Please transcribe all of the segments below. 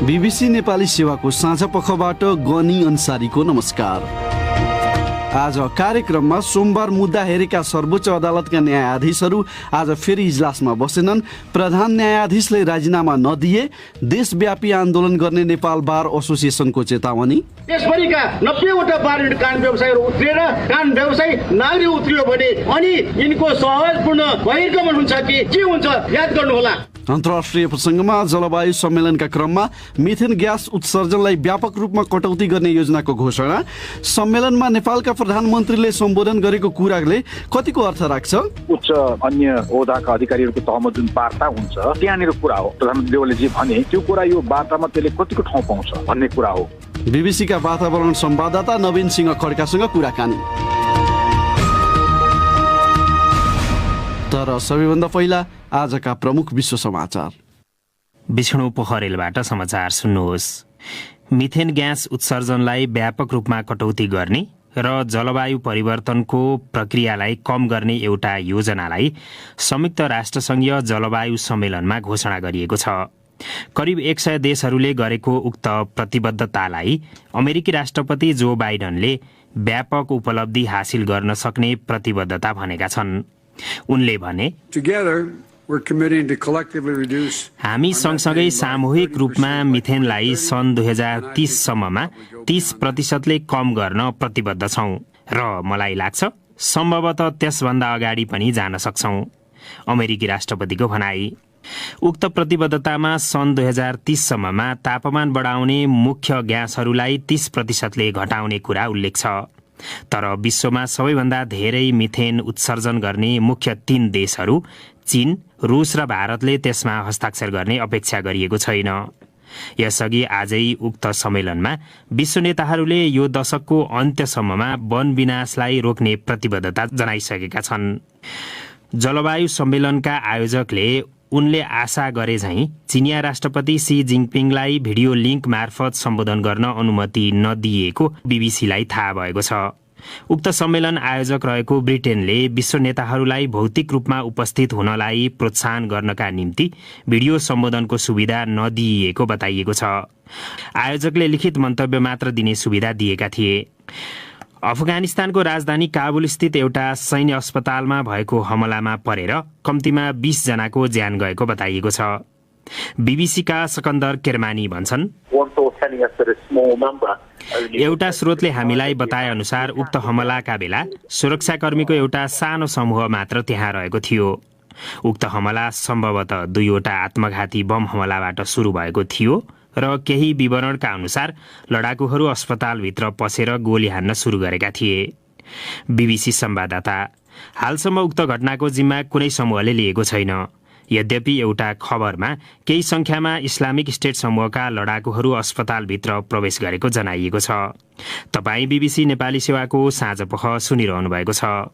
BBC Nepali सेवाको साँझ पखबाट गनी अन्सारीको नमस्कार। आज कार्यक्रममा सोमबार मुद्दा हेरेका सर्वोच्च अदालतका न्यायाधीशहरू आज फेरि इजलासमा बसेनन्। प्रधान न्यायाधीशले राजीनामा नदिए देशव्यापी आन्दोलन गर्ने नेपाल बार एसोसिएसनको चेतावनी। देशभरिका 90वटा बार कान व्यवसायहरू उत्रिएर कान व्यवसाय नागरी उत्रियो भने अनि यिनको सहजपूर्ण बहिर्गमन हुन्छ कि के हुन्छ याद गर्नुहोला। अन्तर्राष्ट्रिय प्रसङ्गमा जलवायु सम्मेलनका क्रममा मिथेन ग्यास उत्सर्जनलाई व्यापक रूपमा कटौती गर्ने योजनाको घोषणा। सम्मेलनमा नेपालका प्रधानमन्त्रीले सम्बोधन गरेको कुराले कतिको अर्थ राख्छ? उच्च अन्य ओहदाका अधिकारीहरूको तहमा जुन वार्ता हुन्छ त्यहाँनिर कुरा हो। प्रधानमन्त्रीले जे भने त्यो कुरा यो वार्तामा त्यसले कतिको ठाउँ पाउँछ भन्ने कुरा हो। बीबीसीका वातावरण संवाददाता नवीन सिंह खड्कासँग कुराकानी। तर सबैभन्दा पहिला आजका प्रमुख विश्व समाचार। विष्णु पोखरेलबाट समाचार सुन्नुहोस्। मिथेन ग्यास उत्सर्जनलाई व्यापक रूपमा कटौती गर्ने र जलवायु परिवर्तनको प्रक्रियालाई कम गर्ने एउटा योजनालाई संयुक्त राष्ट्रसङ्घीय जलवायु सम्मेलनमा घोषणा गरिएको छ। करिब 100 देशहरूले गरेको उक्त प्रतिबद्धतालाई अमेरिकी राष्ट्रपति जो बाइडनले व्यापक उपलब्धि हासिल गर्न सक्ने प्रतिबद्धता भनेका छन्। उनले भने, हामी सँगसँगै सामूहिक रूपमा मिथेनलाई सन् 2030 सम्ममा 30% कम गर्न प्रतिबद्ध छौं र मलाई लाग्छ सम्भवतः त्यसभन्दा अगाडि पनि जान सक्छौं, अमेरिकी राष्ट्रपतिको भनाई। उक्त प्रतिबद्धतामा सन् 2030 सम्ममा तापमान बढाउने मुख्य ग्यासहरूलाई 30%ले घटाउने कुरा उल्लेख छ। तर विश्वमा सबैभन्दा धेरै मिथेन उत्सर्जन गर्ने मुख्य 3 देशहरू चीन, रुस र भारतले त्यसमा हस्ताक्षर गर्ने अपेक्षा गरिएको छैन। यसअघि आजै उक्त सम्मेलनमा विश्व नेताहरूले यो दशकको अन्त्यसम्ममा वन विनाशलाई रोक्ने प्रतिबद्धता जनाइसकेका छन्। जलवायु सम्मेलनका आयोजकले उनले आशा गरे झैं चिनिया राष्ट्रपति सी जिङपिङलाई भिडियो लिङ्क मार्फत सम्बोधन गर्न अनुमति नदिएको बीबीसीलाई थाहा भएको छ। उक्त सम्मेलन आयोजक रहेको ब्रिटेनले विश्व नेताहरूलाई भौतिक रूपमा उपस्थित हुनलाई प्रोत्साहन गर्नका निम्ति भिडियो सम्बोधनको सुविधा नदिएको बताइएको छ। आयोजकले लिखित मन्तव्य मात्र दिने सुविधा दिएका थिए। अफगानिस्तानको राजधानी काबुल स्थित एउटा सैन्य अस्पतालमा भएको हमलामा परेर कम्तीमा 20 जनाको ज्यान गएको बताइएको छ। बीबीसीका सकन्दर केरमानी भन्छन्, एउटा स्रोतले हामीलाई बताए अनुसार उक्त हमलाका बेला सुरक्षाकर्मीको एउटा सानो समूह मात्र त्यहाँ रहेको थियो। उक्त हमला सम्भवतः 2वटा आत्मघाती बम हमलाबाट सुरु भएको थियो र केही विवरणका अनुसार लडाकुहरू अस्पतालभित्र पसेर गोली हान्न सुरु गरेका थिए। बीबीसी संवाददाता, हालसम्म उक्त घटनाको जिम्मा कुनै समूहले लिएको छैन। यद्यपि एउटा खबरमा केही संख्यामा इस्लामिक स्टेट समूहका लडाकुहरू अस्पतालभित्र प्रवेश गरेको जनाइएको छ। तपाईँ बीबीसी नेपाली सेवाको साँझपख सुनिरहनु भएको छ।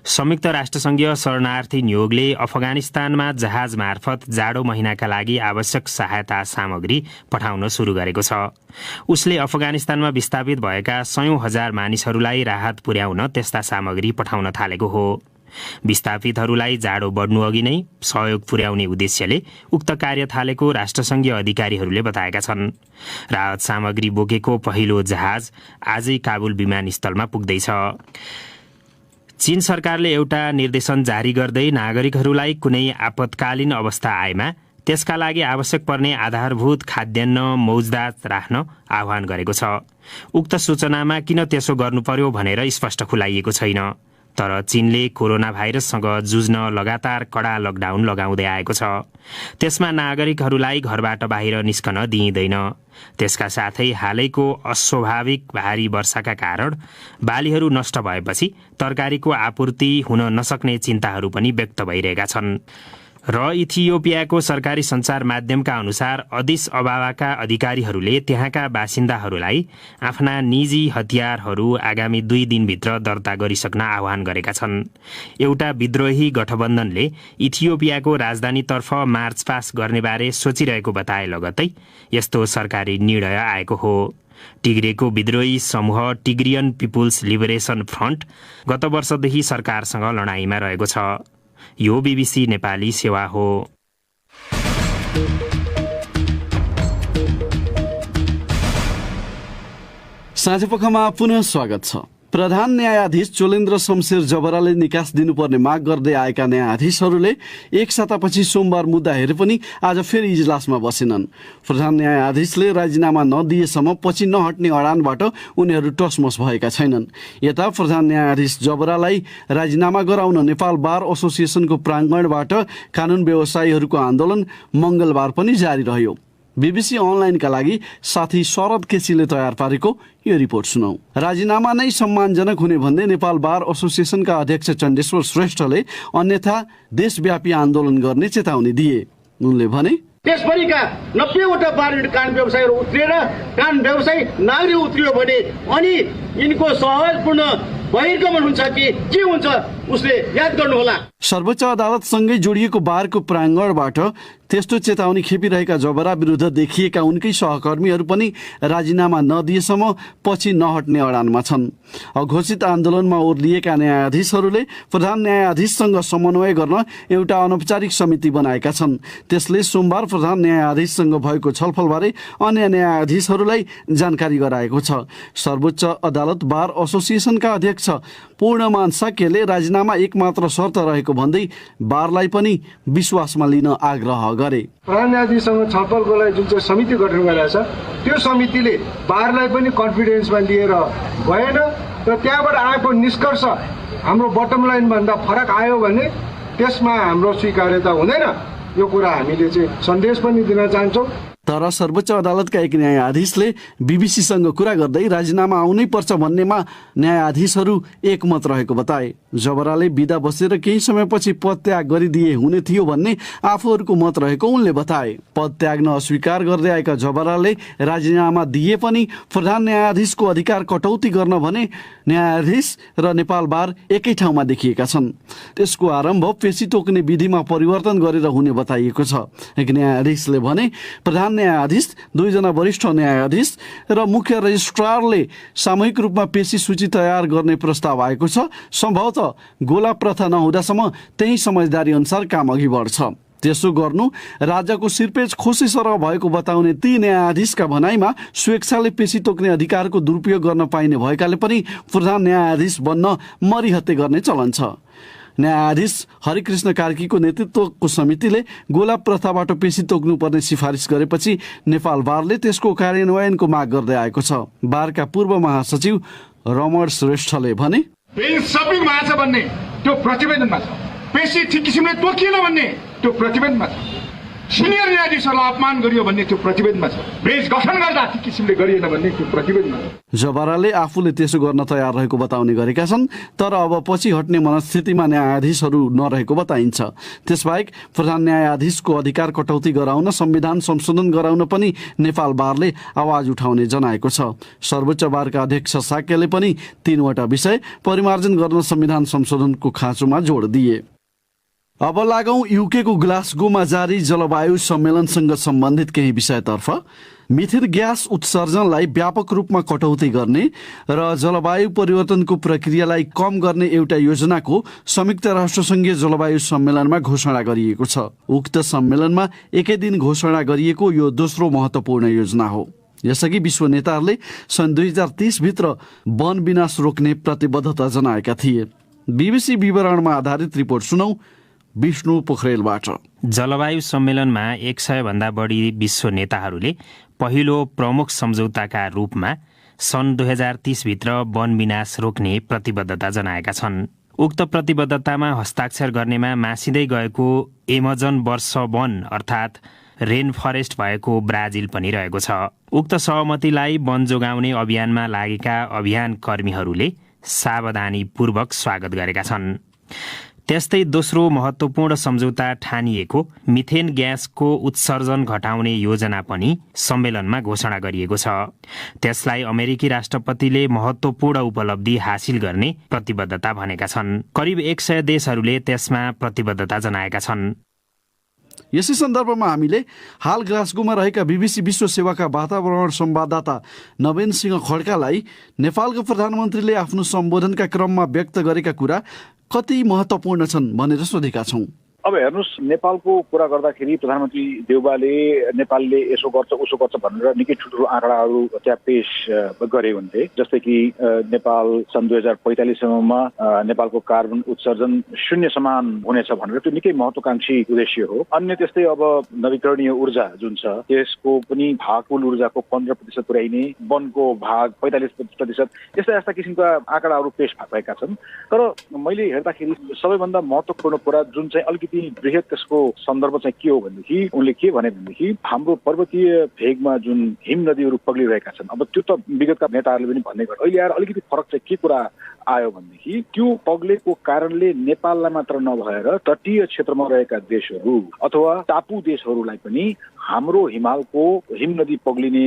संयुक्त राष्ट्रसङ्घीय शरणार्थी नियोगले अफगानिस्तानमा जहाज मार्फत जाडो महिनाका लागि आवश्यक सहायता सामग्री पठाउन सुरु गरेको छ। उसले अफगानिस्तानमा विस्थापित भएका 100,000 मानिसहरूलाई राहत पुर्याउन त्यस्ता सामग्री पठाउन थालेको हो। विस्थापितहरूलाई जाडो बढ्नु अघि नै सहयोग पुर्याउने उद्देश्यले उक्त कार्य थालेको राष्ट्रसङ्घीय अधिकारीहरूले बताएका छन्। राहत सामग्री बोकेको पहिलो जहाज आजै काबुल विमानस्थलमा पुग्दैछ। चीन सरकारले एउटा निर्देशन जारी गर्दै नागरिकहरूलाई कुनै आपतकालीन अवस्था आएमा त्यसका लागि आवश्यक पर्ने आधारभूत खाद्यान्न मौजदात राख्न आह्वान गरेको छ। उक्त सूचनामा किन त्यसो गर्नु पर्यो भनेर स्पष्ट खुलाइएको छैन। तर चीनले कोरोना भाइरससँग जुझ्न लगातार कडा लकडाउन लगाउँदै आएको छ। त्यसमा नागरिकहरूलाई घरबाट बाहिर निस्कन दिइँदैन। त्यसका साथै हालैको अस्वाभाविक भारी वर्षाका कारण बालीहरू नष्ट भएपछि तरकारीको आपूर्ति हुन नसक्ने चिन्ताहरू पनि व्यक्त भइरहेका छन्। र इथियोपियाको सरकारी सञ्चार माध्यमका अनुसार अदिस अबाबाका अधिकारीहरूले त्यहाँका बासिन्दाहरूलाई आफ्ना निजी हतियारहरू आगामी 2 दिनभित्र दर्ता गरिसक्न आह्वान गरेका छन्। एउटा विद्रोही गठबन्धनले इथियोपियाको राजधानीतर्फ मार्चपास गर्नेबारे सोचिरहेको बताए लगत्तै यस्तो सरकारी निर्णय आएको हो। टिग्रेको विद्रोही समूह टिग्रियन पिपुल्स लिबरेसन फ्रन्ट गत वर्षदेखि सरकारसँग लडाईँमा रहेको छ। यो बीबीसी नेपाली सेवा हो। साँझपखमा पुनः स्वागत छ। प्रधान न्यायाधीश चोलेन्द्र शमशेर जबराले निकास दिनुपर्ने माग गर्दै आएका न्यायाधीशहरूले एक सातापछि सोमबार मुद्दा हेरे पनि आज फेरि इजलासमा बसेनन्। प्रधान न्यायाधीशले राजीनामा नदिएसम्म पछि नहट्ने अडानबाट उनीहरू टसमस भएका छैनन्। यता प्रधान न्यायाधीश जबरालाई राजीनामा गराउन नेपाल बार एसोसिएसनको प्राङ्गणबाट कानुन व्यवसायीहरूको आन्दोलन मंगलबार पनि जारी रह्यो। बीबीसी अनलाइनका लागि साथी शरद केसीले तयार पारेको यो रिपोर्ट सुनौ। राजीनामा नै सम्मानजनक हुने भन्दै नेपाल बार एसोसिएसनका अध्यक्ष चण्डेश्वर श्रेष्ठले अन्यथा देशव्यापी आन्दोलन गर्ने चेतावनी दिए। उनले भने देशभरिका 90वटा बार एन्ड कान व्यवसायीहरू उत्रिएर कान व्यवसायी नागरी उत्रियो भने अनि यिनको सहजपूर्ण बहिर्गमन हुन्छ कि के हुन्छ उसले याद गर्नुहोला। सर्वोच्च अदालतसँगै जोडिएको बारको प्राङ्गणबाट त्यस्तो चेतावनी खेपिरहेका जबरा विरुद्ध देखिएका उनकै सहकर्मीहरू पनि राजीनामा नदिएसम्म पछि नहट्ने अडानमा छन्। अघोषित आन्दोलनमा ओर्लिएका न्यायाधीशहरूले प्रधान न्यायाधीशसँग समन्वय गर्न एउटा अनौपचारिक समिति बनाएका छन्। त्यसले सोमबार प्रधान न्यायाधीशसँग भएको छलफलबारे अन्य न्यायाधीशहरूलाई जानकारी गराएको छ। सर्वोच्च अदालत बार एसोसिएसनका अध्यक्ष पूर्णमान साक्यले राजीनामा एकमात्र शर्त रहेको भन्दै बारलाई पनि विश्वासमा लिन आग्रह गरे। प्रधान न्यायाधीशसँग छलफलको लागि जुन चाहिँ समिति गठन गरेको छ त्यो समितिले बारलाई पनि कन्फिडेन्समा लिएर गएन र त्यहाँबाट आएको निष्कर्ष हाम्रो बटम लाइन भन्दा फरक आयो भने त्यसमा हाम्रो स्वीकार्यता हुँदैन। यो कुरा हामीले चाहिँ सन्देश पनि दिन चाहन्छौँ। तर सर्वोच्च अदालतका एक न्यायाधीशले बीबीसीसँग कुरा गर्दै राजीनामा आउनै पर्छ भन्नेमा न्यायाधीशहरू एकमत रहेको बताए। जबराले बिदा बसेर केही समयपछि पदत्याग गरिदिए हुने थियो भन्ने आफूहरूको मत रहेको उनले बताए। पद त्याग्न अस्वीकार गर्दै आएका जबराले राजीनामा दिए पनि प्रधान न्यायाधीशको अधिकार कटौती गर्न भने न्यायाधीश र नेपाल बार एकै ठाउँमा देखिएका छन्। त्यसको आरम्भ पेशी तोक्ने विधिमा परिवर्तन गरेर हुने बताइएको छ। एक न्यायाधीशले भने प्रधान न्यायाधीश, 2 जना वरिष्ठ न्यायाधीश र मुख्य रजिस्ट्रारले सामूहिक रूपमा पेशी सूची तयार गर्ने प्रस्ताव आएको छ। सम्भवतः गोला प्रथा नहुँदासम्म त्यही समझदारी अनुसार काम अघि बढ्छ। त्यसो गर्नु राज्यको सिरपेज खोसे सरह भएको बताउने ती न्यायाधीशका भनाइमा स्वेच्छाले पेशी तोक्ने अधिकारको दुरुपयोग गर्न पाइने भएकाले पनि प्रधान न्यायाधीश बन्न मरिहत्ते गर्ने चलन छ। न्यायाधीश हरिकृष्ण कार्कीको नेतृत्वको समितिले गोला प्रथाबाट पेशी तोक्नुपर्ने सिफारिस गरेपछि नेपाल बारले त्यसको कार्यान्वयनको माग गर्दै आएको छ। बारका पूर्व महासचिव रमण श्रेष्ठले भने सबै माछ भन्ने त्यो प्रतिवेदनमा छ, पेशी ठिक किसिमले तोकिएन भन्ने त्यो प्रतिवेदनमा छ, सिनियर न्यायाधीशहरूलाई अपमान गरियो भन्ने त्यो प्रतिवेदनमा छ, बेन्च गठन गर्दा ठिक किसिमले गरिएन भन्ने त्यो प्रतिवेदनमा छ। जबराले आफूले त्यसो गर्न तयार रहेको बताउने गरेका छन्। तर अब पछि हट्ने मनस्थितिमा न्यायाधीशहरू नरहेको बताइन्छ। त्यसबाहेक प्रधान न्यायाधीशको अधिकार कटौती गराउन संविधान संशोधन गराउन पनि नेपाल बारले आवाज उठाउने जनाएको छ। सर्वोच्च बारका अध्यक्ष साक्यले पनि 3वटा विषय परिमार्जन गर्न संविधान संशोधनको खाँचोमा जोड दिए। अब लागौं युकेको ग्लासगोमा जारी जलवायु सम्मेलनसँग सम्बन्धित केही विषयतर्फ। मिथेन ग्यास उत्सर्जनलाई व्यापक रूपमा कटौती गर्ने र जलवायु परिवर्तनको प्रक्रियालाई कम गर्ने एउटा योजनाको संयुक्त राष्ट्रसङ्घीय जलवायु सम्मेलनमा घोषणा गरिएको छ। उक्त सम्मेलनमा एकै दिन घोषणा गरिएको यो दोस्रो महत्त्वपूर्ण योजना हो। यसअघि विश्व नेताहरूले सन् 2030 भित्र वन विनाश रोक्ने प्रतिबद्धता जनाएका थिए। बीबीसी विवरणमा आधारित रिपोर्ट सुनौ विष्णु पोखरेलबाट। जलवायु सम्मेलनमा 100 भन्दा बढी विश्व नेताहरूले पहिलो प्रमुख सम्झौताका रूपमा सन् 2030 भित्र वन विनाश रोक्ने प्रतिबद्धता जनाएका छन्। उक्त प्रतिबद्धतामा हस्ताक्षर गर्नेमा मासिँदै गएको एमाजन वर्ष वन अर्थात् रेन फरेस्ट भएको ब्राजिल पनि रहेको छ। उक्त सहमतिलाई वन जोगाउने अभियानमा लागेका अभियान कर्मीहरूले सावधानीपूर्वक स्वागत गरेका छन्। त्यस्तै दोस्रो महत्त्वपूर्ण सम्झौता ठानिएको मिथेन ग्यासको उत्सर्जन घटाउने योजना पनि सम्मेलनमा घोषणा गरिएको छ। त्यसलाई अमेरिकी राष्ट्रपतिले महत्त्वपूर्ण उपलब्धि हासिल गर्ने प्रतिबद्धता भनेका छन्। करिब 100 देशहरूले त्यसमा प्रतिबद्धता जनाएका छन्। यसै सन्दर्भमा हामीले हाल ग्लासगोमा रहेका बीबीसी विश्व सेवाका वातावरण संवाददाता नवीन सिंह खड्कालाई नेपालको प्रधानमन्त्रीले आफ्नो सम्बोधनका क्रममा व्यक्त गरेका कुरा कति महत्त्वपूर्ण छन् भनेर सोधेका छौँ। अब हेर्नुहोस्, नेपालको कुरा गर्दाखेरि प्रधानमन्त्री देउवाले नेपालले यसो गर्छ उसो गर्छ भनेर निकै ठुल्ठुलो आँकडाहरू त्यहाँ पेश गरे हुन्थे। जस्तै कि नेपाल सन् 2045 सम्ममा नेपालको कार्बन उत्सर्जन 0 समान हुनेछ भनेर त्यो निकै महत्त्वकांक्षी उद्देश्य हो। अन्य त्यस्तै अब नवीकरणीय ऊर्जा जुन छ त्यसको पनि भाग कुल ऊर्जाको 15% पुर्याइने, वनको भाग 45%, यस्ता किसिमका आँकडाहरू पेश भएका छन्। तर मैले हेर्दाखेरि सबैभन्दा महत्त्वपूर्ण कुरा जुन चाहिँ अलिकति बृहत त्यसको सन्दर्भ चाहिँ के हो भनेदेखि उनले के भने भनेदेखि हाम्रो पर्वतीय भेगमा जुन हिम नदीहरू पग्लिरहेका छन्, अब त्यो त विगतका नेताहरूले पनि भन्ने गर्छ। अहिले आएर अलिकति फरक चाहिँ के कुरा आयो भनेदेखि त्यो पग्लेको कारणले नेपाललाई मात्र नभएर तटीय क्षेत्रमा रहेका देशहरू अथवा टापु देशहरूलाई पनि हाम्रो हिमालको हिम नदी पग्लिने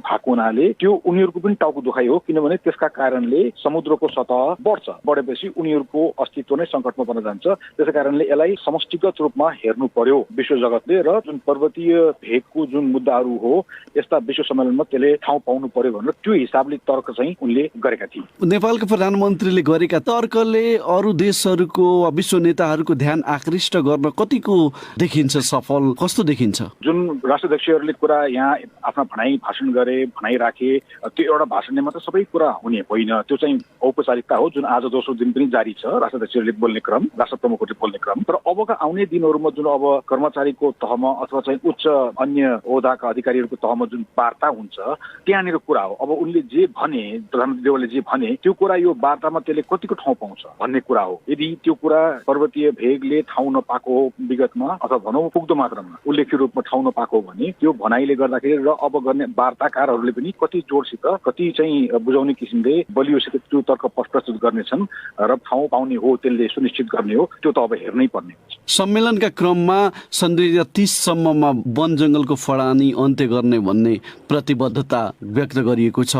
भएको हुनाले त्यो उनीहरूको पनि टाउको दुखाइ हो। किनभने त्यसका कारणले समुद्रको सतह बढेपछि उनीहरूको अस्तित्व नै सङ्कटमा पर्न जान्छ। त्यसै कारणले यसलाई समष्टिगत रूपमा हेर्नु पर्यो विश्व जगतले, र जुन पर्वतीय भेगको जुन मुद्दाहरू हो यस्ता विश्व सम्मेलनमा त्यसले ठाउँ पाउनु पर्यो भनेर त्यो हिसाबले तर्क चाहिँ उनले गरेका थिए। नेपालको प्रधानमन्त्रीले गरेका तर्कले अरू देशहरूको विश्व नेताहरूको ध्यान आकृष्ट गर्न कतिको देखिन्छ सफल, कस्तो देखिन्छ? जुन राष्ट्राध्यक्षहरूले कुरा यहाँ आफ्ना भाषण गरे, भनाइ राखे, त्यो एउटा भाषणले मात्र सबै कुरा हुने होइन। त्यो चाहिँ औपचारिकता हो जुन आज दोस्रो दिन पनि जारी छ, राष्ट्राध्यक्षहरूले बोल्ने क्रम, राष्ट्र प्रमुखहरूले बोल्ने क्रम। तर अबका आउने दिनहरूमा जुन अब कर्मचारीको तहमा अथवा चाहिँ उच्च अन्य ओहदाका अधिकारीहरूको तहमा जुन वार्ता हुन्छ त्यहाँनिर कुरा हो। अब उनले जे भने, प्रधानमन्त्री देउवाले जे भने त्यो कुरा यो वार्तामा त्यसले कतिको ठाउँ पाउँछ भन्ने कुरा हो। यदि त्यो कुरा पर्वतीय भेगले ठाउँ नपाएको हो विगतमा, अथवा भनौँ पुग्दो मात्रामा उल्लेख्य रूपमा ठाउँ नपाएको भने त्यो भनाइले गर्दाखेरि र अब गर्ने वार्ताकारहरूले पनि कति जोडसित, कति चाहिँ बुझाउने किसिमले बलियोसित त्यो तर्क प्रस्तुत गर्नेछन् र ठाउँ पाउने हो त्यसले सुनिश्चित गर्ने हो, त्यो त अब हेर्नै पर्ने हुन्छ। सम्मेलनका क्रममा सन् 2030 सम्ममा वन जङ्गलको फडानी अन्त्य गर्ने भन्ने प्रतिबद्धता व्यक्त गरिएको छ।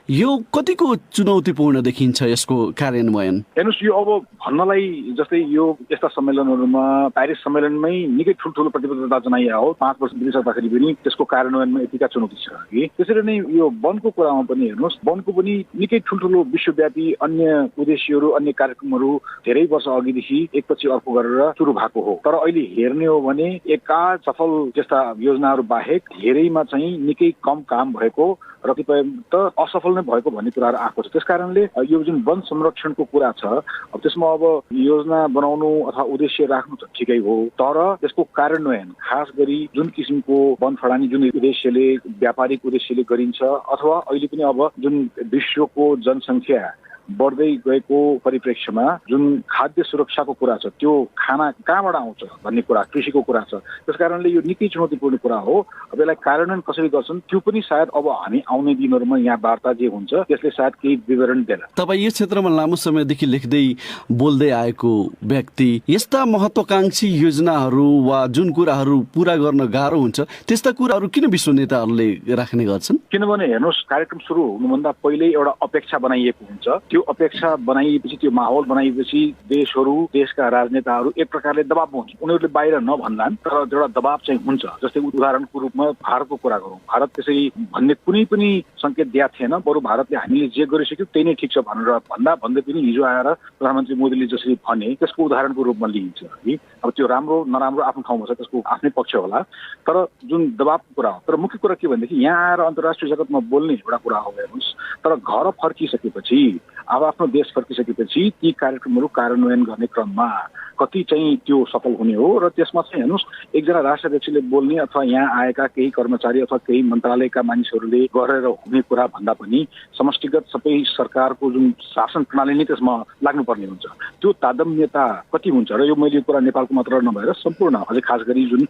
यो कतिको चुनौतीपूर्ण देखिन्छ यसको कार्यान्वयन? हेर्नुहोस्, यो अब भन्नलाई जस्तै यो यस्ता सम्मेलनहरूमा प्यारिस सम्मेलनमै निकै ठुल्ठुलो प्रतिबद्धता जनाइया हो, 5 वर्ष बितिसक्दाखेरि पनि त्यसको कार्यान्वयनमा यतिका चुनौती छ कि त्यसरी नै यो वनको कुरामा पनि हेर्नुहोस्, वनको पनि निकै ठुल्ठुलो विश्वव्यापी अन्य उद्देश्यहरू, अन्य कार्यक्रमहरू धेरै वर्ष अघिदेखि एकपछि अर्को गरेर सुरु भएको हो। तर अहिले हेर्ने हो भने एकाध सफल त्यस्ता योजनाहरू बाहेक धेरैमा चाहिँ निकै कम काम भएको र कतिपय त असफल नै भएको भन्ने कुराहरू आएको छ। त्यसकारणले यो जुन वन संरक्षणको कुरा छ, अब त्यसमा अब योजना बनाउनु अथवा उद्देश्य राख्नु त ठिकै हो, तर त्यसको कार्यान्वयन खास गरी जुन किसिमको वन फडानी जुन उद्देश्यले, व्यापारिक उद्देश्यले गरिन्छ अथवा अहिले पनि अब जुन विश्वको जनसङ्ख्या बढ्दै गएको परिप्रेक्ष्यमा जुन खाद्य सुरक्षाको कुरा छ, त्यो खाना कहाँबाट आउँछ भन्ने कुरा, कृषिको कुरा छ। त्यसकारणले यो निकै चुनौतीपूर्ण कुरा हो। अब यसलाई कार्यान्वयन कसरी गर्छन् त्यो पनि सायद अब हामी आउने दिनहरूमा यहाँ वार्ता जे हुन्छ त्यसले सायद केही विवरण देला। तपाईँ यो क्षेत्रमा लामो समयदेखि लेख्दै बोल्दै आएको व्यक्ति, यस्ता महत्त्वकांक्षी योजनाहरू वा जुन कुराहरू पुरा गर्न गाह्रो हुन्छ त्यस्ता कुराहरू किन विश्व नेताहरूले राख्ने गर्छन्? किनभने हेर्नुहोस्, कार्यक्रम सुरु हुनुभन्दा पहिल्यै एउटा अपेक्षा बनाइएको हुन्छ। त्यो अपेक्षा बनाइएपछि, त्यो माहौल बनाइएपछि देशहरू, देशका राजनेताहरू एक प्रकारले दबावमा हुन्छ। उनीहरूले बाहिर नभन्लान् तर एउटा दबाव चाहिँ हुन्छ। जस्तै उदाहरणको रूपमा भारतको कुरा गरौँ, भारत त्यसरी भन्ने कुनै पनि सङ्केत दिएको थिएन, बरु भारतले हामीले जे गरिसक्यो त्यही नै ठिक छ भनेर भन्दै पनि हिजो आएर प्रधानमन्त्री मोदीले जसरी भने त्यसको उदाहरणको रूपमा लिइन्छ कि अब त्यो राम्रो नराम्रो आफ्नो ठाउँमा छ, त्यसको आफ्नै पक्ष होला, तर जुन दबावको कुरा हो। तर मुख्य कुरा के भनेदेखि यहाँ आएर अन्तर्राष्ट्रिय जगतमा बोल्ने एउटा कुरा हो हेर्नुहोस्, तर घर फर्किसकेपछि, अब आफ्नो देश फर्किसकेपछि ती कार्यक्रमहरू कार्यान्वयन गर्ने क्रममा कति चाहिँ त्यो सफल हुने हो। र त्यसमा चाहिँ हेर्नुहोस्, एकजना राष्ट्राध्यक्षले बोल्ने अथवा यहाँ आएका केही कर्मचारी अथवा केही मन्त्रालयका मानिसहरूले गरेर हुने कुरा भन्दा पनि समष्टिगत सबै सरकारको जुन शासन प्रणाली नै त्यसमा लाग्नुपर्ने हुन्छ। त्यो तादम्यता कति हुन्छ र यो मैले यो कुरा नेपालको मात्र नभएर सम्पूर्ण, अझै खास गरी जुन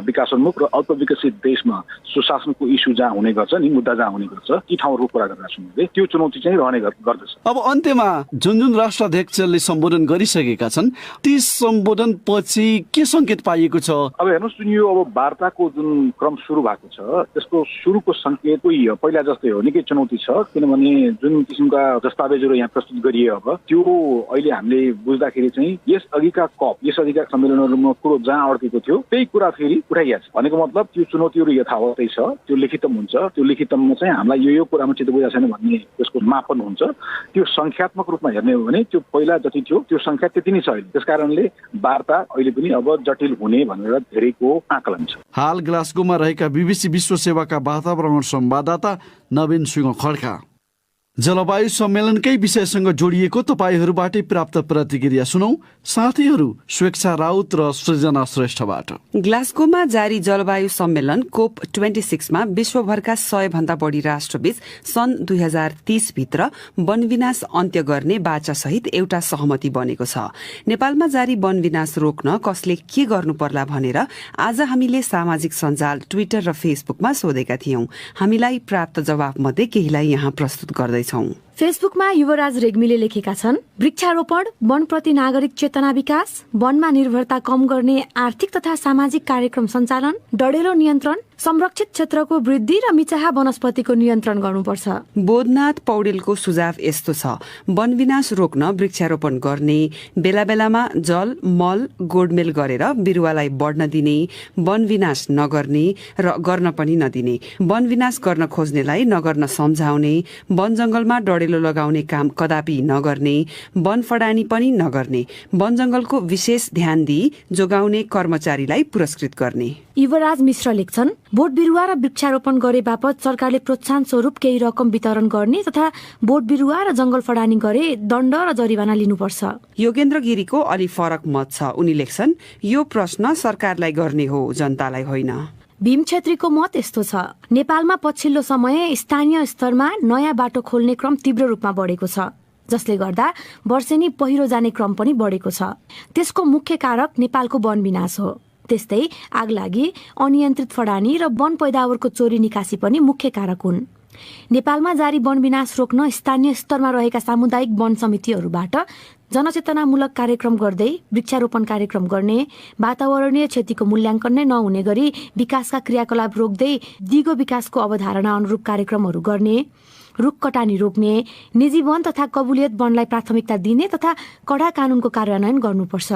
विकासोन्मुख र अल्प विकसित देशमा सुशासनको इस्यु जहाँ हुने गर्छ नि, मुद्दा जहाँ हुने गर्छ, ती ठाउँहरूको कुरा गरेर सुन्दै त्यो चुनौती चाहिँ रहने गर्दछ। अब अन्त्यमा जुन राष्ट्राध्यक्षले सम्बोधन गरिसकेका छन् ती सम्बोधन पछि के सङ्केत पाइएको छ? अब हेर्नुहोस्, जुन यो अब वार्ताको जुन क्रम सुरु भएको छ त्यसको सुरुको सङ्केत पहिला जस्तै हो, निकै चुनौती छ। किनभने जुन किसिमका दस्तावेजहरू यहाँ प्रस्तुत गरिए अब त्यो अहिले हामीले बुझ्दाखेरि चाहिँ यस अघिका कप, यस अघिका सम्मेलनहरूमा कुरो जहाँ अड्केको थियो त्यही कुरा फेरि उठाइएको छ। भनेको मतलब त्यो चुनौतीहरू यथावतै छ, त्यो लिखितम हुन्छ। त्यो लिखितममा चाहिँ हामीलाई यो कुरामा चित्त बुझाएको छैन भन्ने त्यसको मापन हुन्छ। त्यो सङ्ख्यात्मक रूपमा हेर्ने हो भने त्यो पहिला जति थियो त्यो सङ्ख्या त्यति नै छ अहिले। त्यसकारणले वार्ता अहिले पनि अब जटिल हुने भनेर धेरैको आकलन छ। हाल ग्लास्गोमा रहेका बीबीसी विश्व सेवाका वातावरण संवाददाता नवीन सिंह खड्का। जलवायु सम्मेलनकै विषयसँग जोडिएको तपाईहरूबाटै प्राप्त प्रतिक्रिया सुनौ। साथीहरू स्वेक्षा राउत र सृजना श्रेष्ठबाट। ग्लास्गोमा जारी जलवायु सम्मेलन COP26 मा विश्वभरका 100 भन्दा बढी राष्ट्रबीच सन् 2030 भित्र वनविनाश अन्त्य गर्ने बाचा सहित एउटा सहमति बनेको छ। नेपालमा जारी वनविनाश रोक्न कसले के गर्नु पर्ला भनेर आज हामीले सामाजिक सञ्जाल ट्विटर र फेसबुकमा सोधेका थियौं। हामीलाई प्राप्त जवाफ मध्ये केहीलाई यहाँ प्रस्तुत गर्दै फेसबुकमा युवराज रेग्मीले लेखेका छन्, वृक्षारोपण, वनप्रति नागरिक चेतना विकास, वनमा निर्भरता कम गर्ने आर्थिक तथा सामाजिक कार्यक्रम सञ्चालन, डढेलो नियन्त्रण, संरक्षित क्षेत्रको वृद्धि र मिचाहा वनस्पतिको नियन्त्रण गर्नुपर्छ। बोधनाथ पौडेलको सुझाव यस्तो छ, वनविनाश रोक्न वृक्षारोपण गर्ने, बेला बेलामा जल मल गोडमेल गरेर बिरुवालाई बढ्न दिने, वनविनाश नगर्ने र गर्न पनि नदिने, वनविनाश गर्न खोज्नेलाई नगर्न सम्झाउने, वन जंगलमा डढेलो लगाउने काम कदापि नगर्ने, वन फडानी पनि नगर्ने, वन जंगलको विशेष ध्यान दिई जोगाउने कर्मचारीलाई पुरस्कृत गर्ने। युवराज मिश्र लेख्छन्, बोट बिरुवा र वृक्षारोपण गरे बापत सरकारले प्रोत्साहन स्वरूप केही रकम वितरण गर्ने तथा बोट बिरुवा र जंगल फडानी गरे दण्ड र जरिवाना लिनुपर्छ। योगेन्द्र गिरीको अलि फरक मत छ। उनी लेख्छन्, यो प्रश्न सरकारलाई गर्ने हो, जनतालाई होइन। भीम छेत्रीको मत यस्तो छ, नेपालमा पछिल्लो समय स्थानीय स्तरमा नयाँ बाटो खोल्ने क्रम तीव्र रूपमा बढेको छ, जसले गर्दा वर्षेनी पहिरो जाने क्रम पनि बढेको छ। त्यसको मुख्य कारक नेपालको वन विनाश हो। त्यस्तै आगलागी, अनियन्त्रित फडानी र वन पैदावारको चोरी निकासी पनि मुख्य कारक हुन्। नेपालमा जारी वन विनाश रोक्न स्थानीय स्तरमा रहेका सामुदायिक वन समितिहरूबाट जनचेतनामूलक कार्यक्रम गर्दै वृक्षारोपण कार्यक्रम गर्ने, वातावरणीय क्षतिको मूल्याङ्कन नै नहुने गरी विकासका क्रियाकलाप रोक्दै दिगो विकासको अवधारणा अनुरूप कार्यक्रमहरू गर्ने, रुख कटानी रोक्ने, निजी वन तथा कबुलियत वनलाई प्राथमिकता दिने तथा कडा कानूनको कार्यान्वयन गर्नुपर्छ।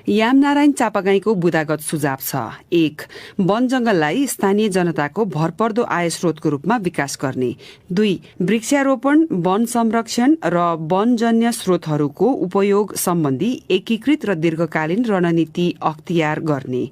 यामनारायण चापागाईको बुदागत सुझाव छ, 1. वन जंगललाई स्थानीय जनताको भरपर्दो आय स्रोतको रूपमा विकास गर्ने, 2. वृक्षारोपण, वन संरक्षण र वनजन्य स्रोतहरूको उपयोग सम्बन्धी एकीकृत र दीर्घकालीन रणनीति अख्तियार गर्ने,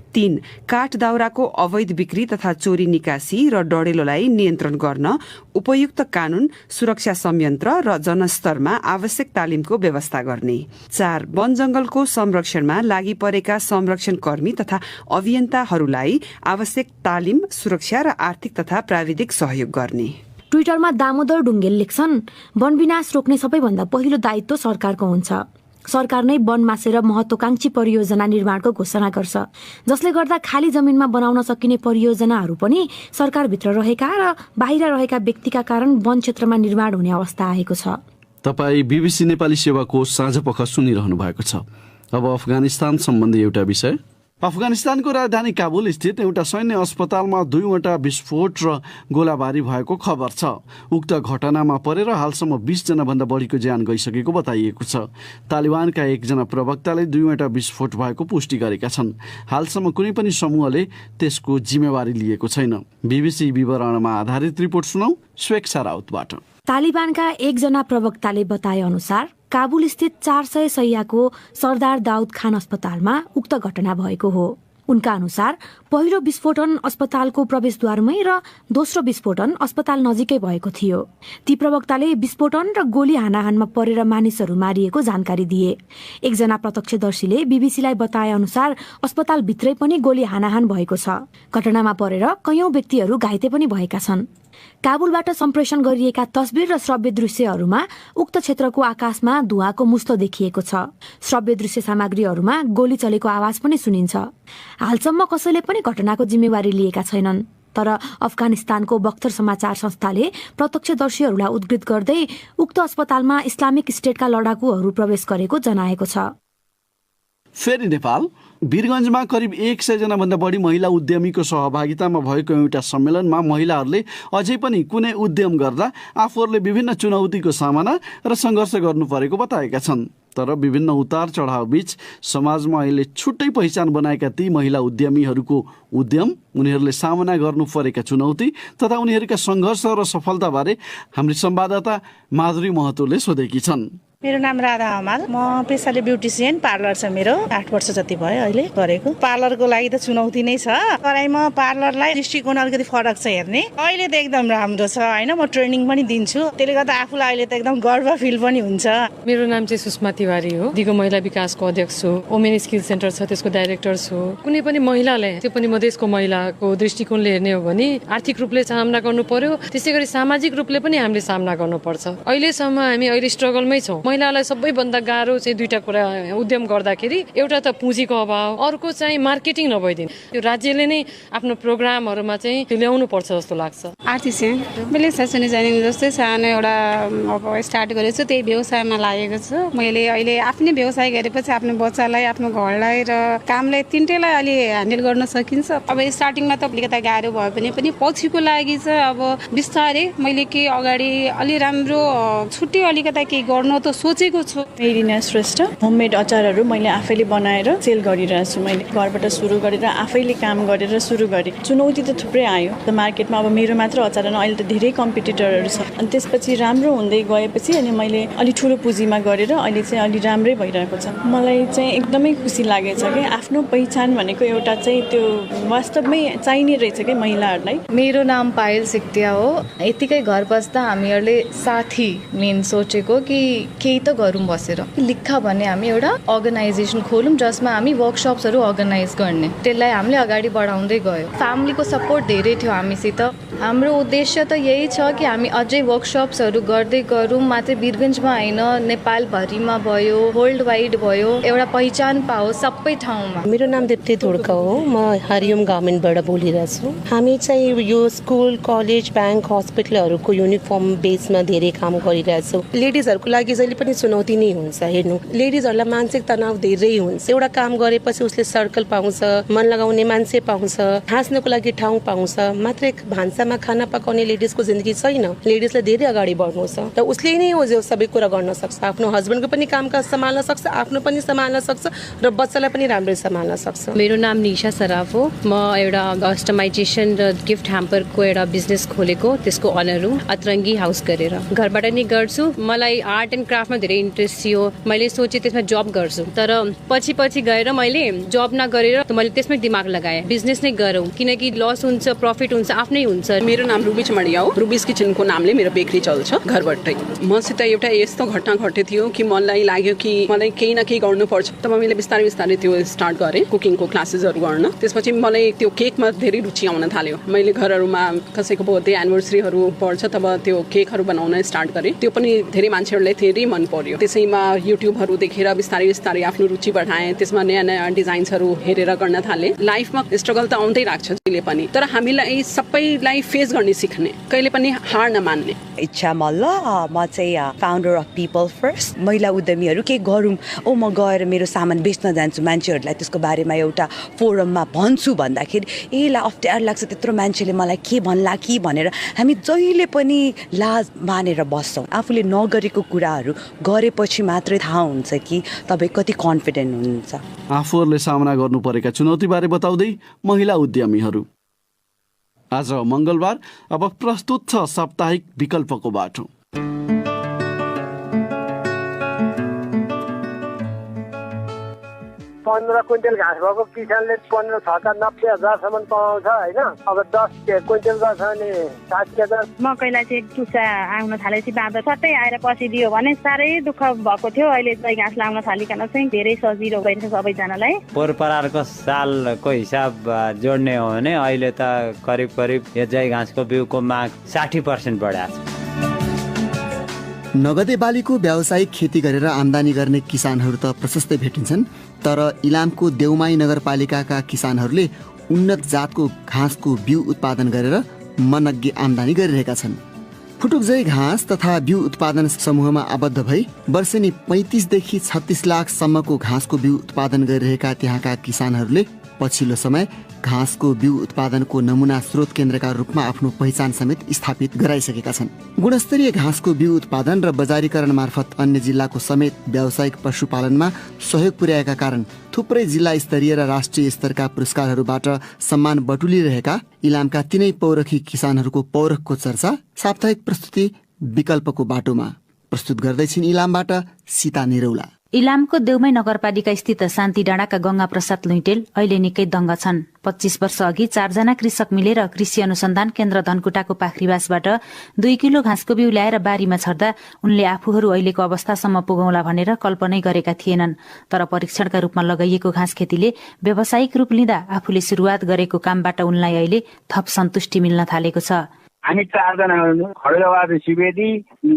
3. काठ दाउराको अवैध बिक्री तथा चोरी निकासी र डढेलोलाई नियन्त्रण गर्न उपयुक्त कानून, सुरक्षा संयन्त्र र जनस्तरमा आवश्यक तालिमको व्यवस्था गर्ने, 4. वन जंगलको संरक्षणमा लागि परेका संरक्षण कर्मी तथा अभियन्ताहरूलाई आवश्यक तालिम, सुरक्षा र आर्थिक तथा प्राविधिक सहयोग गर्ने। ट्विटरमा दामोदर ढुङ्गेल लेख्छन्, वन विनाश रोक्ने सबैभन्दा पहिलो दायित्व सरकारको हुन्छ। सरकार नै वन मासेर महत्वाकांक्षी परियोजना निर्माणको घोषणा गर्छ, जसले गर्दा खाली जमिनमा बनाउन सकिने परियोजनाहरू पनि सरकारभित्र रहेका र बाहिर रहेका व्यक्तिका कारण वन क्षेत्रमा निर्माण हुने अवस्था आएको छ। तपाईँ बीबीसी नेपाली सेवाको साँझ पख सुनिरहनु भएको छ। अब अफगानिस्तान सम्बन्धी एउटा विषय। अफगानिस्तानको राजधानी काबुल स्थित एउटा सैन्य अस्पतालमा 2वटा विस्फोट र गोलाबारी भएको खबर छ। उक्त घटनामा परेर हालसम्म 20 जना भन्दा बढीको ज्यान गइसकेको बताइएको छ। तालिबानका एकजना प्रवक्ताले 2वटा विस्फोट भएको पुष्टि गरेका छन्। हालसम्म कुनै पनि समूहले त्यसको जिम्मेवारी लिएको छैन। बीबीसी विवरणमा आधारित रिपोर्ट सुनौ स्वेक्षा राउतबाट। तालिबानका एकजना प्रवक्ताले बताए अनुसार काबुल स्थित 400 शैय्याको सरदार दाउद खान अस्पतालमा उक्त घटना भएको हो। उनका अनुसार पहिलो विस्फोटन अस्पतालको प्रवेशद्वारमै र दोस्रो विस्फोटन अस्पताल नजिकै भएको थियो। ती प्रवक्ताले विस्फोटन र गोली हानाहानमा परेर मानिसहरू मारिएको जानकारी दिए। एकजना प्रत्यक्षदर्शीले बीबीसीलाई बताए अनुसार अस्पतालभित्रै पनि गोली हानाहान भएको छ। घटनामा परेर कैयौं व्यक्तिहरू घाइते पनि भएका छन्। काबुलबाट सम्प्रेषण गरिएका तस्बिर र श्रव्य दृश्यहरूमा उक्त क्षेत्रको आकाशमा धुवाको मुस्तो देखिएको छ। श्रव्य दृश्य सामग्रीहरूमा गोली चलेको आवाज पनि सुनिन्छ। हालसम्म कसैले पनि घटनाको जिम्मेवारी लिएका छैनन्। तर अफगानिस्तानको बख्तर समाचार संस्थाले प्रत्यक्षदर्शीहरूलाई उद्धृत गर्दै उक्त अस्पतालमा इस्लामिक स्टेटका लडाकुहरू प्रवेश गरेको जनाएको छ। फेरि नेपाल वीरगञ्जमा करिब 100 जना भन्दा बढी महिला उद्यमीको सहभागितामा भएको एउटा सम्मेलनमा महिलाहरूले अझै पनि कुनै उद्यम गर्दा आफूहरूले विभिन्न चुनौतीको सामना र सङ्घर्ष गर्नु परेको बताएका छन्। तर विभिन्न उतार चढाव बीच समाजमा अहिले छुट्टै पहिचान बनाएका ती महिला उद्यमीहरूको उद्यम, उनीहरूले सामना गर्नु परेका चुनौती तथा उनीहरूका सङ्घर्ष र सफलताबारे हाम्री संवाददाता माधुरी महतोले सोधेकी छन्। मेरो नाम राधा हमाल, म पेसाले ब्युटिसियन, पार्लर छ मेरो, 8 वर्ष जति भयो अहिले गरेको। पार्लरको लागि त चुनौती नै छ, कराईमा पार्लरलाई दृष्टिकोण अलिकति फरक छ हेर्ने। अहिले त एकदम राम्रो छ हैन, म ट्रेनिङ पनि दिन्छु, त्यसले गर्दा आफूलाई अहिले त एकदम गर्व फिल पनि हुन्छ। मेरो नाम चाहिँ सुषमा तिवारी हो, दिगो महिला विकासको अध्यक्ष छु, वुमेन स्किल सेन्टर छ त्यसको डाइरेक्टर छु। कुनै पनि महिलाले, त्यो पनि मधेसको महिलाको दृष्टिकोणले हेर्ने हो भने आर्थिक रूपले सामना गर्नु पर्यो, त्यसैगरी सामाजिक रूपले पनि हामीले सामना गर्नुपर्छ। अहिलेसम्म हामी अहिले स्ट्रगलमै छौँ। महिलालाई सबैभन्दा गाह्रो चाहिँ दुईटा कुरा उद्यम गर्दाखेरि, एउटा त पुँजीको अभाव, अर्को चाहिँ मार्केटिङ नभइदिनु। यो राज्यले नै आफ्नो प्रोग्रामहरूमा चाहिँ ल्याउनु पर्छ जस्तो लाग्छ। आर्टिसियन, मैले फेसन डिजाइनिङ जस्तै सानो एउटा अब स्टार्ट गरेको छु, त्यही व्यवसायमा लागेको छु। मैले अहिले आफ्नै व्यवसाय गरेपछि आफ्नो बच्चालाई, आफ्नो घरलाई र कामलाई तिनटैलाई अलि ह्यान्डल गर्न सकिन्छ। अब स्टार्टिङमा त अलिकति गाह्रो भयो भने पनि पछिको लागि चाहिँ अब बिस्तारै मैले के अगाडि अलि राम्रो छुट्टै अलिकति केही गर्नु त सोचेको छु। मेरिना श्रेष्ठ, होममेड अचारहरू मैले आफैले बनाएर सेल गरिरहेको छु। मैले घरबाट सुरु गरेर आफैले काम गरेर सुरु गरेँ। चुनौती त थुप्रै आयो, त मार्केटमा अब मेरो मात्र अचार होइन, अहिले त धेरै कम्पिटिटरहरू छ। अनि त्यसपछि राम्रो हुँदै गएपछि अनि मैले अलि ठुलो पुँजीमा गरेर अहिले चाहिँ अलि राम्रै भइरहेको छ। मलाई चाहिँ एकदमै खुसी लागेछ कि आफ्नो पहिचान भनेको एउटा चाहिँ त्यो वास्तवमै चाहिने रहेछ कि महिलाहरूलाई। मेरो नाम पायल सिक्तिया हो। यतिकै घर बस्दा हामीहरूले साथी मेन सोचेको कि केही त गरौँ बसेर, लिखा भने हामी एउटा अर्गनाइजेसन खोलौँ जसमा हामी वर्कसप्सहरू अर्गनाइज गर्ने। त्यसलाई हामीले अगाडि बढाउँदै गयो। फ्यामिलीको सपोर्ट धेरै थियो हामीसित। हाम्रो उद्देश्य त यही छ कि हामी अझै वर्कसप्सहरू गर्दै गरौँ, मात्रै वीरगन्जमा होइन, नेपालभरिमा भयो, वर्ल्ड वाइड भयो, एउटा पहिचान पाओस् सबै ठाउँमा। मेरो नाम दिप्ती धुड्का हो, म हरिओम गार्मेन्टबाट बोलिरहेको छु। हामी चाहिँ यो स्कुल, कलेज, ब्याङ्क, हस्पिटलहरूको युनिफर्म बेसमा धेरै काम गरिरहेछौँ। लेडिजहरूको लागि जहिले पनि चुनौती नै हुन्छ। हेर्नु, लेडिजहरूलाई मानसिक तनाव धेरै हुन्छ। एउटा काम गरेपछि उसले सर्कल पाउँछ, मन लगाउने मान्छे पाउँछ, हाँस्नको लागि ठाउँ पाउँछ, मात्र भान्सामा खाना पकाउने लेडिजको जिन्दगी छैन। लेडिजलाई धेरै अगाडि बढ्नु छ र उसले नै हो जो सबै कुरा गर्न सक्छ। आफ्नो हस्बेन्डको पनि कामकाज सम्हाल्न सक्छ, आफ्नो पनि सम्हाल्न सक्छ र बच्चालाई पनि राम्ररी सम्हाल्न सक्छ। मेरो नाम निशा सराफ हो, म एउटा कस्टमाइजेसन र गिफ्ट ह्याम्परको एउटा बिजनेस खोलेको, त्यसको अनर हुँ, अतरङ्गी हाउस गरेर। घरबाट नै गर्छु। मलाई आर्ट एन्ड क्राफ्टमा धेरै इन्ट्रेस्ट थियो। मैले सोचेँ त्यसमा जब गर्छु, तर पछि गएर मैले जब नगरेर मैले त्यसमै दिमाग लगाएँ, बिजनेस नै गरौँ, किनकि लस हुन्छ प्रफिट हुन्छ आफ्नै हुन्छ। मेरो नाम रुबी चमडिया हो। रुबीज किचनको नामले मेरो बेकरी चल्छ घरबाटै। मसित एउटा यस्तो घटना घटे थियो कि मलाई लाग्यो कि मलाई केही न केही गर्नुपर्छ। तब मैले बिस्तारै त्यो स्टार्ट गरेँ, कुकिङको क्लासेसहरू गर्न। त्यसपछि मलाई त्यो केकमा धेरै रुचि आउन थाल्यो। मैले घरहरूमा कसैको बर्थडे एनिभर्सरीहरू पर्छ तब त्यो केकहरू बनाउन स्टार्ट गरेँ। त्यो पनि धेरै मान्छेहरूलाई धेरै मन पर्यो। त्यसैमा युट्युबहरू देखेर बिस्तारै आफ्नो रुचि बढाएँ। त्यसमा नयाँ डिजाइन्सहरू हेरेर गर्न थालेँ। लाइफमा स्ट्रगल त आउँदै राख्छ जहिले पनि, तर हामीलाई सबैलाई फेस गर्ने सिक्ने, कहिले पनि हार नमान्ने। इच्छा मल्ल, म चाहिँ फाउन्डर अफ पिपल फर्स्ट। महिला उद्यमीहरू के गरौँ, म गएर मेरो सामान बेच्न जान्छु, मान्छेहरूलाई त्यसको बारेमा एउटा फोरममा भन्छु भन्दाखेरि ला अप्ठ्यारो लाग्छ, त्यत्रो मान्छेले मलाई के भन्ला कि भनेर हामी जहिले पनि लाज मानेर बस्छौँ। आफूले नगरेको कुराहरू गरेपछि मात्रै थाहा हुन्छ कि तपाईँ कति कन्फिडेन्ट हुनुहुन्छ। आफूहरूले सामना गर्नु परेका चुनौतीबारे बताउँदै महिला उद्यमीहरू। आज मङ्गलबार, अब प्रस्तुत छ साप्ताहिक विकल्पको बाटो। 15 क्विन्टल घाँस भएको किसानले 15 छक्का 90,000सम्म कमाउँछ होइन। अब 10 क्विन्टल गर्छ भने 60,000। मकैलाई चाहिँ टुसा आउन थालेपछि बाँदर सट्टै आएर पसिदियो भने साह्रै दुःख भएको थियो। अहिले चाहिँ घाँस लाउन थालिकन चाहिँ धेरै सजिलो भइरहेछ सबैजनालाई। पोहोरपरारको सालको हिसाब जोड्ने हो भने अहिले त करिब यो जय घाँसको बिउको माग 60% बढाएको छ। नगदे बालीको व्यावसायिक खेती गरेर आम्दानी गर्ने किसानहरू त प्रशस्तै भेटिन्छन्, तर इलामको देउमाई नगरपालिकाका किसानहरूले उन्नत जातको घाँसको बिउ उत्पादन गरेर मनग्गे आम्दानी गरिरहेका छन्। फुटुकजय घाँस तथा बिउ उत्पादन समूहमा आबद्ध भई वर्षेनी 35 देखि 36 लाखसम्मको घाँसको बिउ उत्पादन गरिरहेका त्यहाँका किसानहरूले पछिल्लो समय घाँसको बिउ उत्पादनको नमुना स्रोत केन्द्रका रूपमा आफ्नो पहिचान समेत स्थापित गराइसकेका छन्। गुणस्तरीय घाँसको बिउ उत्पादन र बजारीकरण मार्फत अन्य जिल्लाको समेत व्यावसायिक पशुपालनमा सहयोग पुर्याएका कारण थुप्रै जिल्ला स्तरीय र राष्ट्रिय स्तरका पुरस्कारहरूबाट सम्मान बटुलिरहेका इलामका तीनै पौरखी किसानहरूको पौरखको चर्चा साप्ताहिक प्रस्तुति विकल्पको बाटोमा। प्रस्तुत गर्दैछिन् इलामबाट सीता निरौला। इलामको देउमै नगरपालिका स्थित शान्ति डाँडाका गंगा प्रसाद लुइटेल अहिले निकै दङ्ग छन्। 25 वर्ष अघि 4 जना कृषक मिलेर कृषि अनुसन्धान केन्द्र धनकुटाको पाखरीवासबाट 2 किलो घाँसको बिउ ल्याएर बारीमा छर्दा उनले आफूहरू अहिलेको अवस्थासम्म पुगौला भनेर कल्पनै गरेका थिएनन्। तर परीक्षणका रूपमा लगाइएको घाँस खेतीले व्यावसायिक रूप लिँदा आफूले शुरूआत गरेको कामबाट उनलाई अहिले थप सन्तुष्टि मिल्न थालेको छ। हामी 4 जना खड्गबहादुर सुवेदी,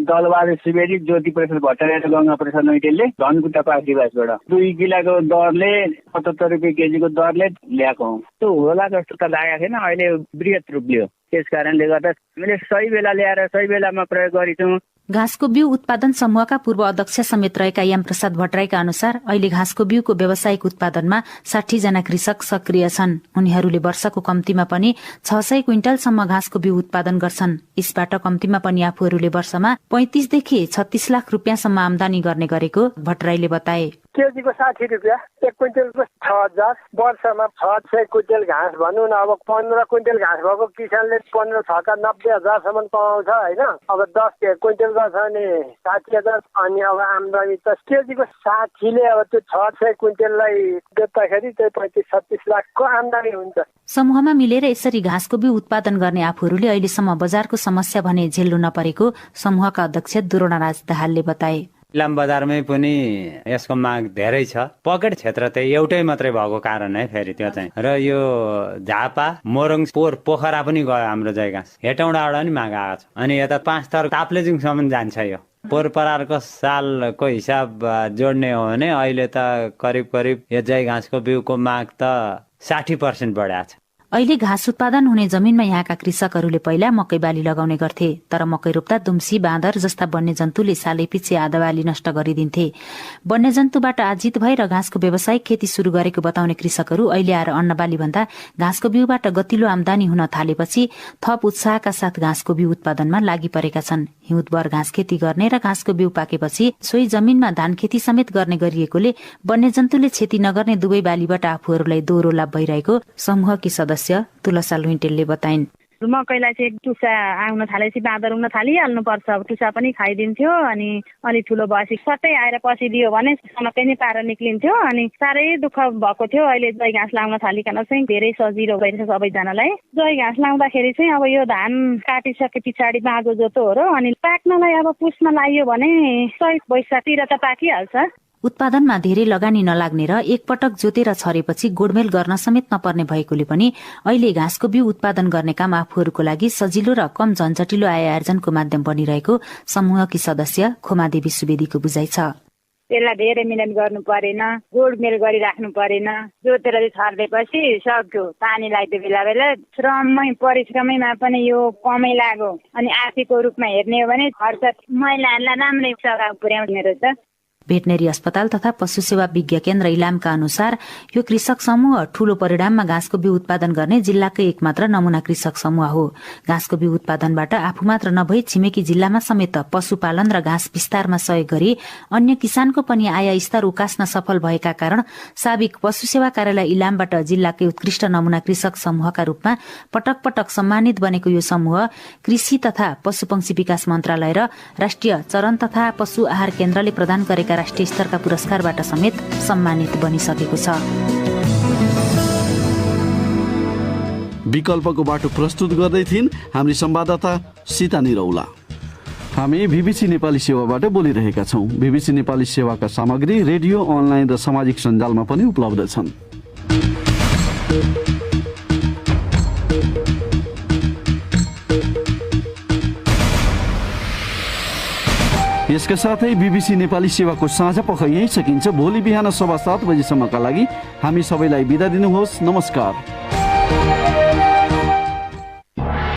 दलबहादुर सुवेदी, ज्योति प्रसाद भट्टाचार्य, गंगा प्रसाद लुइटेलले धनकुटा पाखरीवासबाट 2 किलोको दरले 75 रुपियाँ केजीको दरले ल्याएको हौ। त्यो होला जस्तो त लागेको थिएन, अहिले बृहत रूप लियो। त्यस कारणले गर्दा हामीले सही बेला ल्याएर सही बेलामा प्रयोग गरेछौँ। घाँसको बिउ उत्पादन समूहका पूर्व अध्यक्ष समेत रहेका याम प्रसाद भट्टराईका अनुसार अहिले घाँसको बिउको व्यावसायिक उत्पादनमा 60 जना कृषक सक्रिय छन्। उनीहरूले वर्षको कम्तीमा पनि 600 क्विन्टलसम्म घाँसको बिउ उत्पादन गर्छन्। यसबाट कम्तीमा पनि आफूहरूले वर्षमा 35 देखि 36 लाख रुपियाँसम्म आमदानी गर्ने गरेको भट्टराईले बताए। केजीको 60 रुपियाँ, 1 क्विन्टलको 6000, वर्षमा 600 क्विन्टल घाँस भनौँ न। अब 15 क्विन्टल घाँस भएको किसानले 15 छका 90,000सम्म कमाउँछ होइन। अब 10 क्विन्टल गर्छ भने 60,000, अनि अब आमदानी त केजीको 60ले अब त्यो 600 क्विन्टललाई बेच्दाखेरि त्यही 35-36 लाखको आमदानी हुन्छ। समूहमा मिलेर यसरी घाँसको बिउ उत्पादन गर्ने आफूहरूले अहिलेसम्म बजारको समस्या भने झेल्नु नपरेको समूहका अध्यक्ष दुरोणाराज दाहालले बताए। इलाम बजारमै पनि यसको माग धेरै छ। पकेट क्षेत्र चाहिँ एउटै मात्रै भएको कारण है फेरि त्यो चाहिँ, र यो झापा मोरङ पोखरा पनि गयो हाम्रो जयगाँस, हेटौँडाबाट पनि माग आएको छ। अनि यता 5 थर ताप्लेजुङसम्म जान्छ। यो पोहोर परारको सालको हिसाब जोड्ने हो भने अहिले त करिब यो जयगाँसको बिउको माग त 60% बढाएको छ। अहिले घाँस उत्पादन हुने जमिनमा यहाँका कृषकहरूले पहिला मकै बाली लगाउने गर्थे, तर मकै रोप्दा दुम्सी, बाँदर जस्ता वन्यजन्तुले सालैपछि आधा बाली नष्ट गरिदिन्थे। वन्यजन्तुबाट आजित भएर घाँसको व्यावसायिक खेती शुरू गरेको बताउने कृषकहरू अहिले आएर अन्नबाली भन्दा घाँसको बिउबाट गतिलो आमदानी हुन थालेपछि थप उत्साहका साथ घाँसको बिउ उत्पादनमा लागि परेका छन्। हिउँदभर घाँस खेती गर्ने र घाँसको बिउ पाकेपछि सोही जमिनमा धान खेती समेत गर्ने गरिएकोले वन्यजन्तुले क्षति नगर्ने दुवै बालीबाट आफूहरूलाई दोहोरो लाभ भइरहेको समूहकी सदस्य तुलसा लुइटेलले बताइन्। मकैलाई चाहिँ टुसा आउन थालेपछि बाँदर उड्न थालिहाल्नु पर्छ। अब टुसा पनि खाइदिन्थ्यो, अनि अलि ठुलो भएपछि सट्टै आएर पसिदियो भने सनक्कै नै पारा निक्लिन्थ्यो। अनि साह्रै दुःख भएको थियो। अहिले जय घाँस लाउन थालिकन चाहिँ धेरै सजिलो भइरहेछ सबैजनालाई। जय घाँस लाउँदाखेरि चाहिँ अब यो धान काटिसके पछाडि बाँझो जोतो हो र, अनि पाक्नलाई अब पुस्न लाग्यो भने चैत वैशाखतिर त पाकिहाल्छ। उत्पादनमा धेरै लगानी नलाग्ने र एकपटक जोतेर छरेपछि गोडमेल गर्न समेत नपर्ने भएकोले पनि अहिले घाँसको बिउ उत्पादन गर्ने काम आफूहरूको लागि सजिलो र कम झन्झटिलो आय आर्जनको माध्यम बनिरहेको समूहकी सदस्य खोमादेवी सुवेदीको बुझाइ छ। त्यसलाई धेरै मिहिनेत गर्नु परेन, गोडमेल गरिराख्नु परेन, जोतेर छरिदिएपछि सक्यो। पानीलाई त्यो बेला बेला परिश्रमैमा पनि यो कमै लाग्यो। अनि आर्थिक रूपमा हेर्ने हो भने खर्च महिलाहरूलाई राम्रै सघाउ पुर्याउने रहेछ। भेटनेरी अस्पताल तथा पशु सेवा विज्ञ केन्द्र इलामका अनुसार यो कृषक समूह ठूलो परिणाममा घाँसको बिउ उत्पादन गर्ने जिल्लाकै एकमात्र नमूना कृषक समूह हो। घाँसको बिउ उत्पादनबाट आफू मात्र नभई छिमेकी जिल्लामा समेत पशुपालन र घाँस विस्तारमा सहयोग गरी अन्य किसानको पनि आय स्तर उकास्न सफल भएका कारण साबिक पशु सेवा कार्यालय इलामबाट जिल्लाकै उत्कृष्ट नमूना कृषक समूहका रूपमा पटक पटक सम्मानित बनेको यो समूह कृषि तथा पशुपक्षी विकास मन्त्रालय र राष्ट्रिय चरन तथा पशु आहार केन्द्रले प्रदान गरेका राष्ट्रिय स्तरका पुरस्कारबाट समेत सम्मानित बनिसकेको छ। विकल्पको बाटो प्रस्तुत गर्दै थिइन् हाम्री संवाददाता सीता निरौला। हामी बीबीसी नेपाली सेवाबाट बोलिरहेका छौँ। बीबीसी नेपाली सेवाका सामग्री रेडियो, अनलाइन र सामाजिक सञ्जालमा पनि उपलब्ध छन्। यसका साथै बीबीसी नेपाली सेवाको साँझ पख यही सकिन्छ। भोलि बिहान 7:15 बजेसम्मका लागि हामी सबैलाई बिदा दिनुहोस्। नमस्कार।